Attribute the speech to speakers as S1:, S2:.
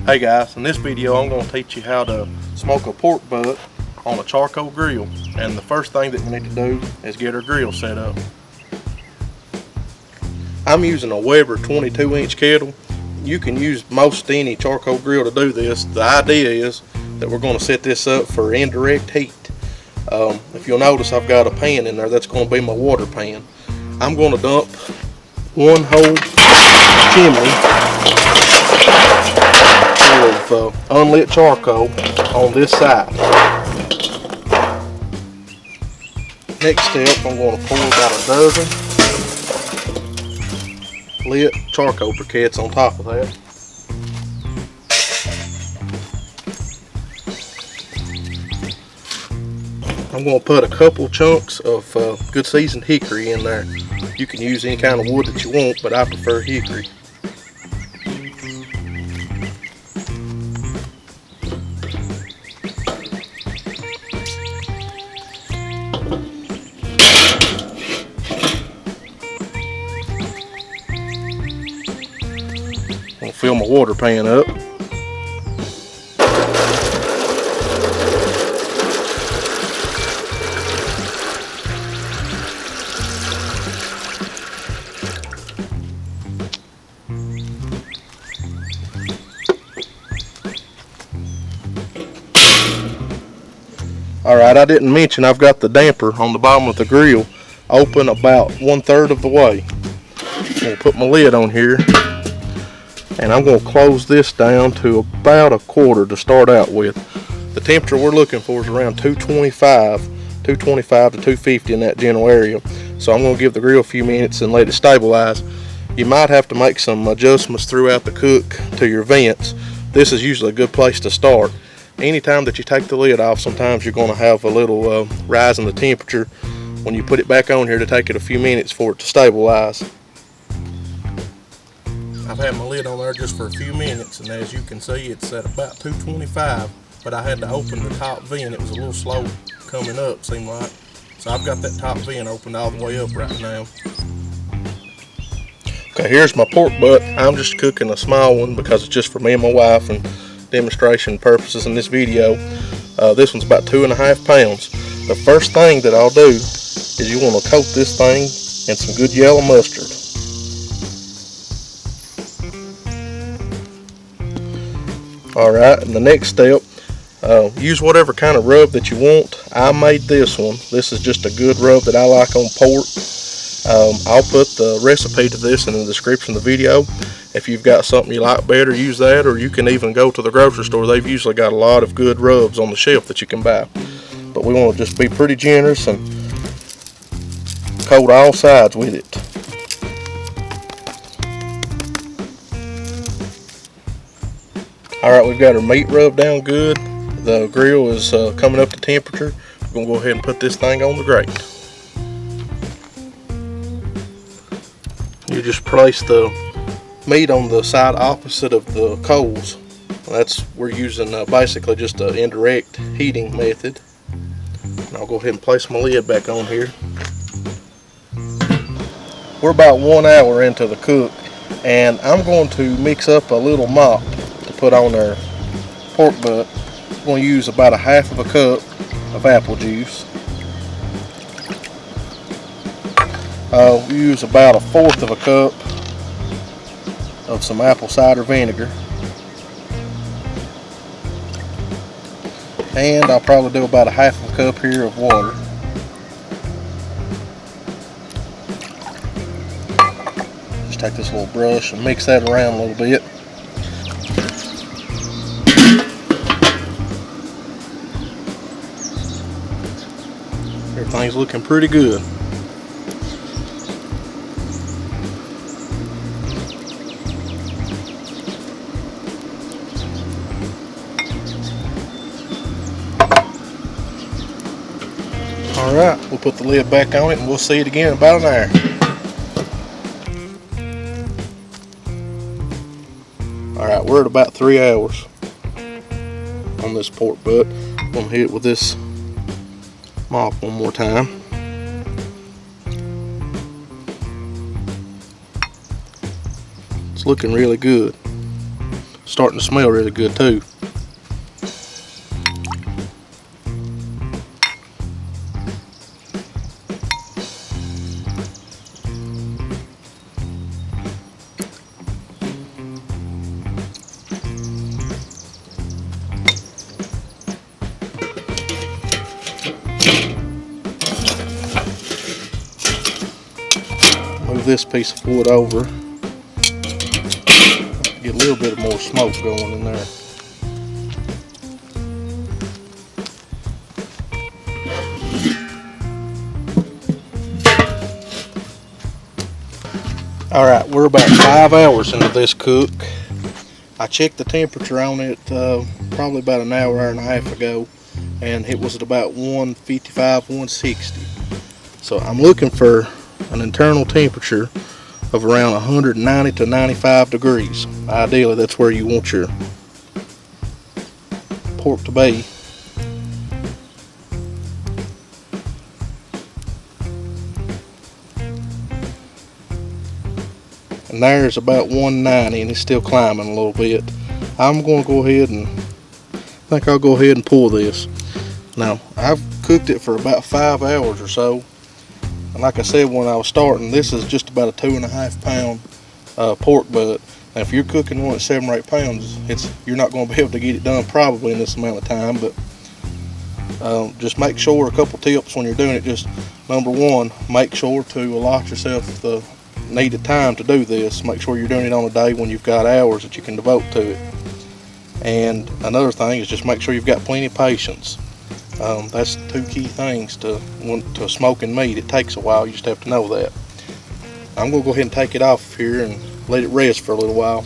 S1: Hey guys, in this video I'm going to teach you how to smoke a pork butt on a charcoal grill. And the first thing that we need to do is get our grill set up. I'm using a Weber 22-inch kettle. You can use most any charcoal grill to do this. The idea is that we're going to set this up for indirect heat. If you'll notice, I've got a pan in there. That's going to be my water pan. I'm going to dump one whole chimney full of unlit charcoal on this side. Next step, I'm going to pour about a dozen lit charcoal briquettes on top of that. I'm going to put a couple chunks of good seasoned hickory in there. You can use any kind of wood that you want, but I prefer hickory. I'm going to fill my water pan up. Alright, I didn't mention I've got the damper on the bottom of the grill open about 1/3 of the way. I'm going to put my lid on here and I'm going to close this down to about 1/4 to start out with. The temperature we're looking for is around 225 to 250 in that general area. So I'm going to give the grill a few minutes and let it stabilize. You might have to make some adjustments throughout the cook to your vents. This is usually a good place to start. Anytime that you take the lid off, sometimes you're going to have a little rise in the temperature when you put it back on here to take it a few minutes for it to stabilize. I've had my lid on there just for a few minutes, and as you can see, it's at about 225, but I had to open the top vent. It was a little slow coming up, seemed like. So I've got that top vent opened all the way up right now. Okay, here's my pork butt. I'm just cooking a small one because it's just for me and my wife and demonstration purposes in this video. This one's about 2.5 pounds. The first thing that I'll do is you want to coat this thing in some good yellow mustard. Alright, and the next step, use whatever kind of rub that you want. I made this one. This is just a good rub that I like on pork. I'll put the recipe to this in the description of the video. If you've got something you like better, use that, or you can even go to the grocery store. They've usually got a lot of good rubs on the shelf that you can buy. But we want to just be pretty generous and coat all sides with it. Alright, we've got our meat rubbed down good. The grill is coming up to temperature. We're going to go ahead and put this thing on the grate. You just place the meat on the side opposite of the coals. We're using basically just an indirect heating method. And I'll go ahead and place my lid back on here. We're about 1 hour into the cook, and I'm going to mix up a little mop to put on our pork butt. I'm going to use about 1/2 cup of apple juice. We use about 1/4 cup of some apple cider vinegar, and I'll probably do about 1/2 cup here of water. Just take this little brush and mix that around a little bit. Everything's looking pretty good. Alright, we'll put the lid back on it and we'll see it again in about an hour. Alright, we're at about 3 hours on this pork butt. I'm going to hit it with this mop one more time. It's looking really good. starting to smell really good too. Move this piece of wood over. Get a little bit more smoke going in there. Alright, we're about 5 hours into this cook. I checked the temperature on it probably about an hour and a half ago, and it was at about 155, 160. So I'm looking for an internal temperature of around 190 to 95 degrees. Ideally, that's where you want your pork to be. And there's about 190, and it's still climbing a little bit. I'm going to go ahead and I'll go ahead and pull this. Now, I've cooked it for about 5 hours or so. And like I said when I was starting, this is just about a 2.5 pound pork butt. Now, if you're cooking one at 7 or 8 pounds, you're not going to be able to get it done probably in this amount of time. But just make sure, a couple tips when you're doing it. Just number one, make sure to allot yourself the needed time to do this. Make sure you're doing it on a day when you've got hours that you can devote to it. And another thing is just make sure you've got plenty of patience. That's 2 key things to smoking meat. It takes a while, you just have to know that. I'm going to go ahead and take it off here and let it rest for a little while.